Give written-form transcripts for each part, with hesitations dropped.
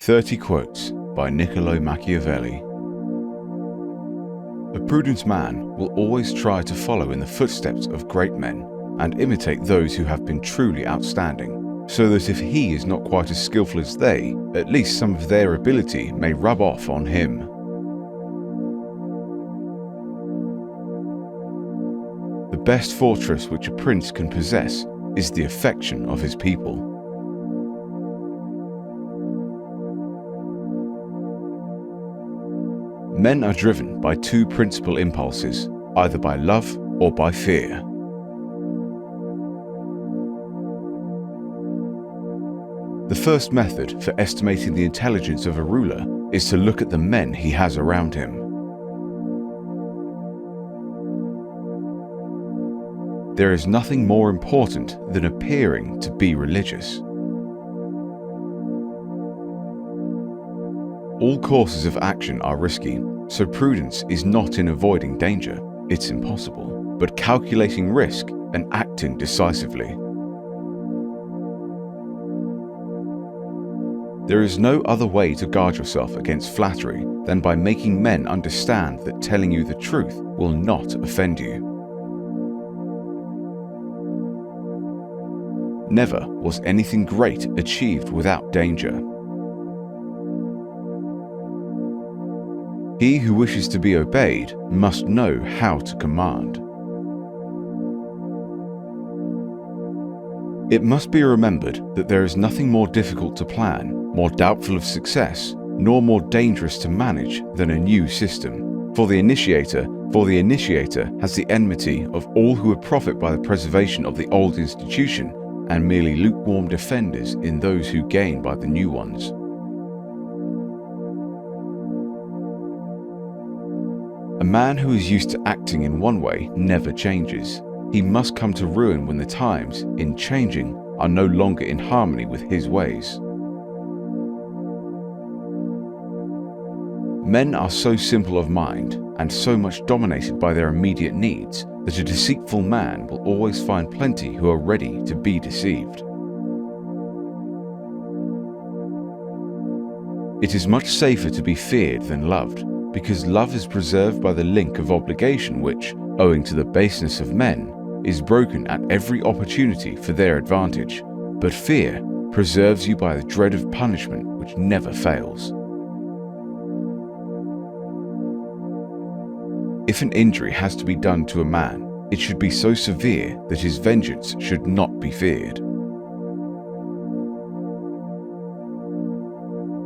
30 Quotes by Niccolò Machiavelli. A prudent man will always try to follow in the footsteps of great men and imitate those who have been truly outstanding, so that if he is not quite as skillful as they, at least some of their ability may rub off on him. The best fortress which a prince can possess is the affection of his people. Men are driven by two principal impulses, either by love or by fear. The first method for estimating the intelligence of a ruler is to look at the men he has around him. There is nothing more important than appearing to be religious. All courses of action are risky, so prudence is not in avoiding danger, it's impossible, but calculating risk and acting decisively. There is no other way to guard yourself against flattery than by making men understand that telling you the truth will not offend you. Never was anything great achieved without danger. He who wishes to be obeyed must know how to command. It must be remembered that there is nothing more difficult to plan, more doubtful of success, nor more dangerous to manage than a new system. For the initiator has the enmity of all who would profit by the preservation of the old institution, and merely lukewarm defenders in those who gain by the new ones. A man who is used to acting in one way never changes. He must come to ruin when the times, in changing, are no longer in harmony with his ways. Men are so simple of mind and so much dominated by their immediate needs that a deceitful man will always find plenty who are ready to be deceived. It is much safer to be feared than loved, because love is preserved by the link of obligation which, owing to the baseness of men, is broken at every opportunity for their advantage, but fear preserves you by the dread of punishment which never fails. If an injury has to be done to a man, it should be so severe that his vengeance should not be feared.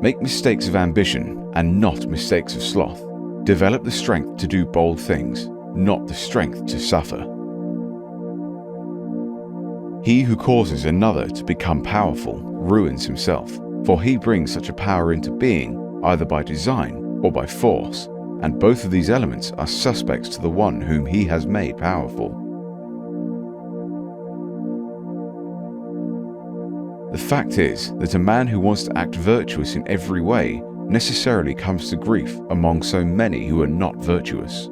Make mistakes of ambition and not mistakes of sloth. Develop the strength to do bold things, not the strength to suffer. He who causes another to become powerful ruins himself, for he brings such a power into being either by design or by force, and both of these elements are suspects to the one whom he has made powerful. The fact is that a man who wants to act virtuous in every way necessarily comes to grief among so many who are not virtuous.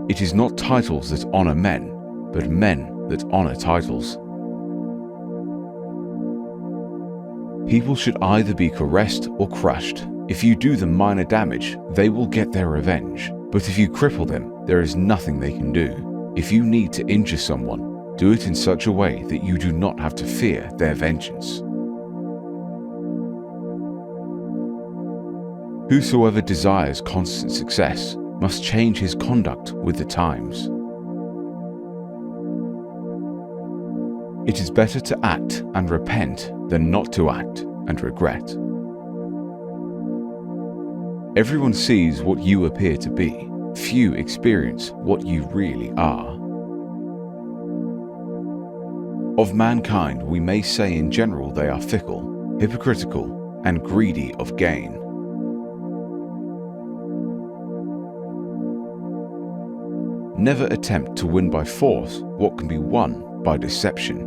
It is not titles that honor men, but men that honor titles. People should either be caressed or crushed. If you do them minor damage, they will get their revenge. But if you cripple them, there is nothing they can do. If you need to injure someone, do it in such a way that you do not have to fear their vengeance. Whosoever desires constant success must change his conduct with the times. It is better to act and repent than not to act and regret. Everyone sees what you appear to be. Few experience what you really are. Of mankind, we may say in general they are fickle, hypocritical, and greedy of gain. Never attempt to win by force what can be won by deception.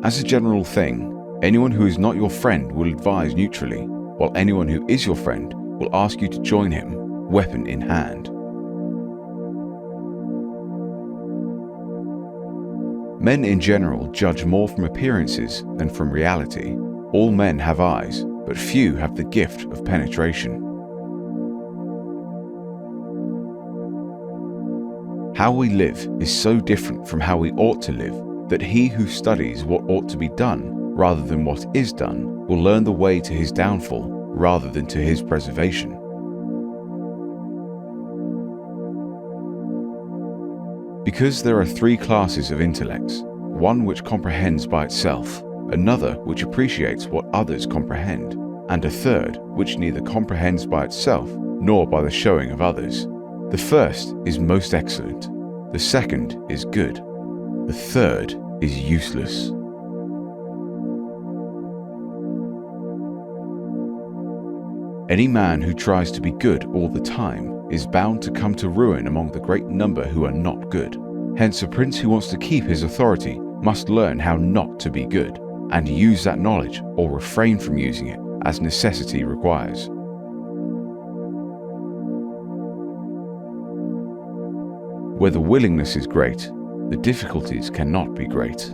As a general thing, anyone who is not your friend will advise neutrally, while anyone who is your friend will ask you to join him, weapon in hand. Men in general judge more from appearances than from reality. All men have eyes, but few have the gift of penetration. How we live is so different from how we ought to live that he who studies what ought to be done rather than what is done will learn the way to his downfall rather than to his preservation. Because there are three classes of intellects, one which comprehends by itself, another which appreciates what others comprehend, and a third which neither comprehends by itself nor by the showing of others. The first is most excellent, the second is good, the third is useless. Any man who tries to be good all the time is bound to come to ruin among the great number who are not good. Hence, a prince who wants to keep his authority must learn how not to be good, and use that knowledge or refrain from using it as necessity requires. Where the willingness is great, the difficulties cannot be great.